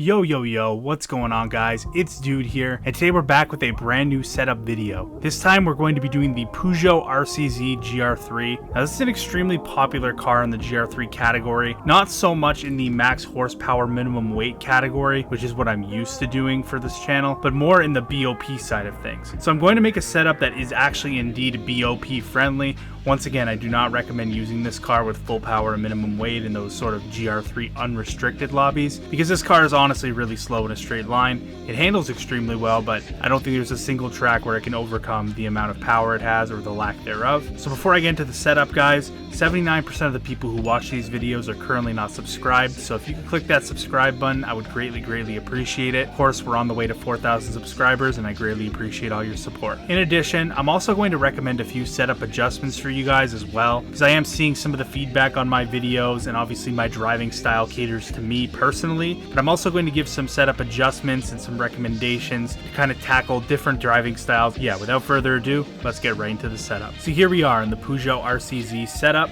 Yo, what's going on guys? It's Dude here, and today we're back with a brand new setup video. This time we're going to be doing the Peugeot RCZ GR3. Now this is an extremely popular car in the GR3 category, not so much in the max horsepower minimum weight category, which is what I'm used to doing for this channel, but more in the BOP side of things. So I'm going to make a setup that is actually indeed BOP friendly. Once again, I do not recommend using this car with full power and minimum weight in those sort of GR3 unrestricted lobbies, because this car is honestly really slow in a straight line. It handles extremely well, but I don't think there's a single track where it can overcome the amount of power it has or the lack thereof. So before I get into the setup, guys, 79% of the people who watch these videos are currently not subscribed, so if you could click that subscribe button, I would greatly appreciate it. Of course, we're on the way to 4,000 subscribers, and I greatly appreciate all your support. In addition, I'm also going to recommend a few setup adjustments for you guys as well, because I am seeing some of the feedback on my videos, and obviously my driving style caters to me personally, but I'm also going to give some setup adjustments and some recommendations to kind of tackle different driving styles. Yeah, without further ado, let's get right into the setup. So here we are in the Peugeot RCZ setup.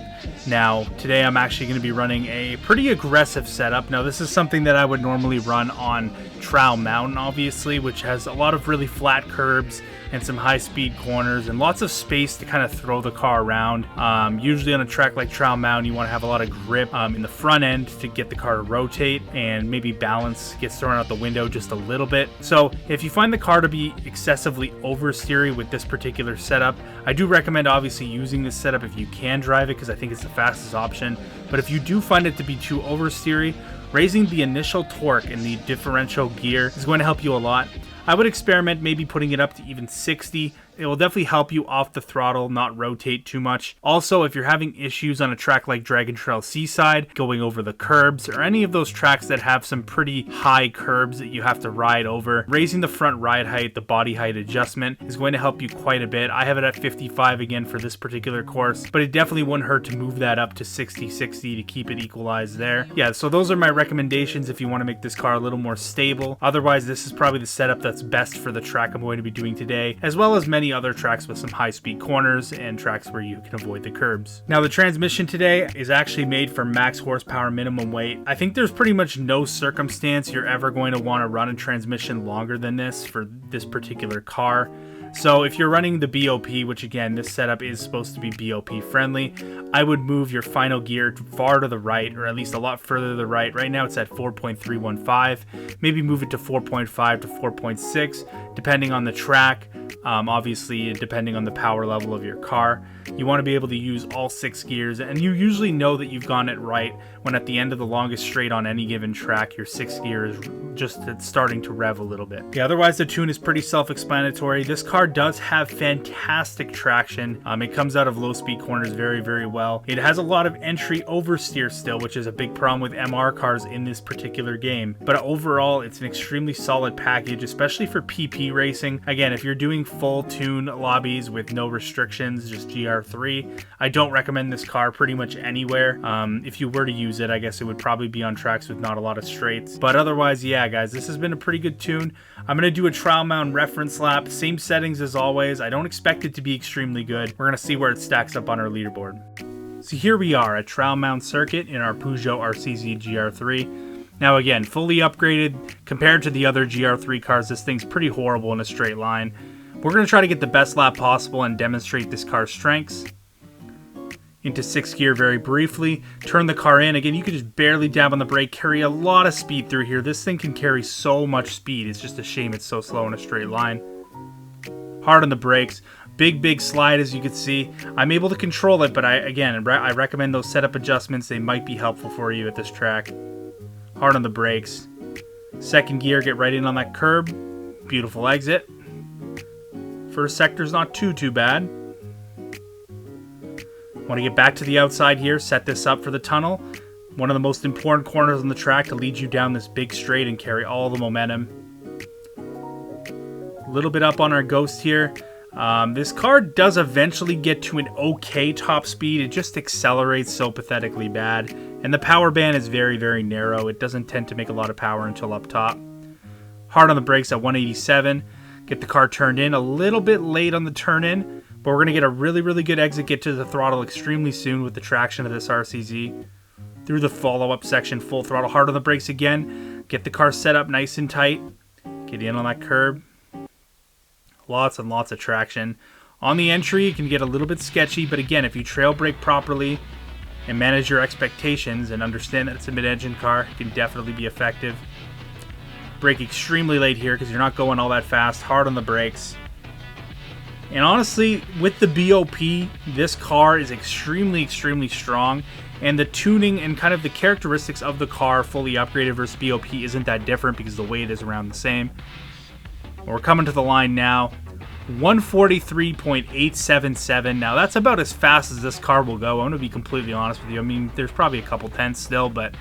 Now, today I'm actually going to be running a pretty aggressive setup. Now, this is something that I would normally run on Trowel Mountain, obviously, which has a lot of really flat curbs and some high-speed corners and lots of space to kind of throw the car around. Usually on a track like Trowel Mountain, you want to have a lot of grip in the front end to get the car to rotate, and maybe balance gets thrown out the window just a little bit. So if you find the car to be excessively oversteery with this particular setup, I do recommend obviously using this setup if you can drive it, because I think it's the fastest option. But if you do find it to be too oversteery, raising the initial torque in the differential gear is going to help you a lot. I would experiment maybe putting it up to even 60. It will definitely help you off the throttle, not rotate too much. Also, if you're having issues on a track like Dragon Trail Seaside, going over the curbs, or any of those tracks that have some pretty high curbs that you have to ride over, raising the front ride height, the body height adjustment, is going to help you quite a bit. I have it at 55 again for this particular course, but it definitely wouldn't hurt to move that up to 60 to keep it equalized there. Yeah, so those are my recommendations if you want to make this car a little more stable. Otherwise, this is probably the setup that's best for the track I'm going to be doing today, as well as many other tracks with some high-speed corners and tracks where you can avoid the curbs. Now, the transmission today is actually made for max horsepower minimum weight. I think there's pretty much no circumstance you're ever going to want to run a transmission longer than this for this particular car. So if you're running the BOP, which again, this setup is supposed to be BOP friendly, I would move your final gear far to the right, or at least a lot further to the right. Right now it's at 4.315. Maybe move it to 4.5 to 4.6, depending on the track. Obviously, depending on the power level of your car. You want to be able to use all 6 gears, and you usually know that you've gotten it right when at the end of the longest straight on any given track, your 6th gear is just starting to rev a little bit. Yeah, otherwise the tune is pretty self-explanatory. This car does have fantastic traction. It comes out of low-speed corners very well. It has a lot of entry oversteer still, which is a big problem with MR cars in this particular game. But overall, it's an extremely solid package, especially for PP racing. Again, if you're doing full tune lobbies with no restrictions, just GR3, I don't recommend this car pretty much anywhere. If you were to use it, I guess it would probably be on tracks with not a lot of straights. But otherwise, yeah, guys, this has been a pretty good tune. I'm going to do a Trowel Mountain reference lap, same settings as always. I don't expect it to be extremely good. We're going to see where it stacks up on our leaderboard. So here we are at Trowel Mountain Circuit in our Peugeot RCZ GR3. Now again, fully upgraded. Compared to the other GR3 cars, this thing's pretty horrible in a straight line. We're going to try to get the best lap possible and demonstrate this car's strengths. Into 6th gear very briefly. Turn the car in. Again, you can just barely dab on the brake, carry a lot of speed through here. This thing can carry so much speed. It's just a shame it's so slow in a straight line. Hard on the brakes. Big slide, as you can see. I'm able to control it, but I recommend those setup adjustments. They might be helpful for you at this track. Hard on the brakes. 2nd gear, get right in on that curb. Beautiful exit. First sector's not too bad. Want to get back to the outside here, set this up for the tunnel. One of the most important corners on the track to lead you down this big straight and carry all the momentum. A little bit up on our Ghost here. This car does eventually get to an okay top speed. It just accelerates so pathetically bad. And the power band is very narrow. It doesn't tend to make a lot of power until up top. Hard on the brakes at 187. Get the car turned in. A little bit late on the turn in, but we're going to get a really good exit, get to the throttle extremely soon with the traction of this RCZ. Through the follow-up section, full throttle, hard on the brakes again. Get the car set up nice and tight. Get in on that curb. Lots and lots of traction. On the entry, it can get a little bit sketchy, but again, if you trail brake properly and manage your expectations and understand that it's a mid-engine car, it can definitely be effective. Brake extremely late here because you're not going all that fast. Hard on the brakes. And honestly, with the BOP, this car is extremely strong. And the tuning and kind of the characteristics of the car fully upgraded versus BOP isn't that different because the weight is around the same. We're coming to the line now. 143.877. Now that's about as fast as this car will go. I'm going to be completely honest with you. I mean, there's probably a couple tenths still, but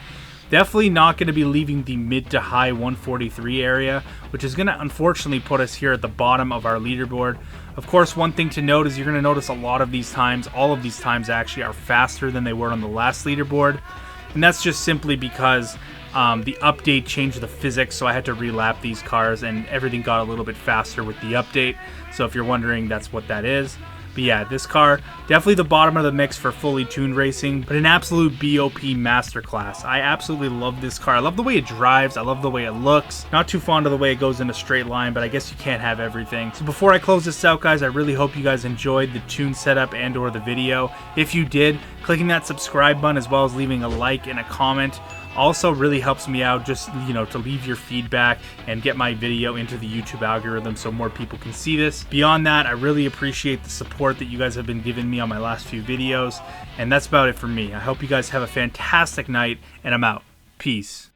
definitely not going to be leaving the mid to high 143 area, which is going to unfortunately put us here at the bottom of our leaderboard. Of course, one thing to note is you're going to notice a lot of these times, all of these times actually, are faster than they were on the last leaderboard. And that's just simply because the update changed the physics, so I had to relap these cars and everything got a little bit faster with the update. So if you're wondering, that's what that is. But yeah, this car, definitely the bottom of the mix for fully tuned racing, but an absolute BOP masterclass. I absolutely love this car. I love the way it drives. I love the way it looks. Not too fond of the way it goes in a straight line, but I guess you can't have everything. So before I close this out, guys, I really hope you guys enjoyed the tune setup and or the video. If you did, clicking that subscribe button as well as leaving a like and a comment also really helps me out, just, you know, to leave your feedback and get my video into the YouTube algorithm so more people can see this. Beyond that, I really appreciate the support that you guys have been giving me on my last few videos, and that's about it for me. I hope you guys have a fantastic night, and I'm out. Peace.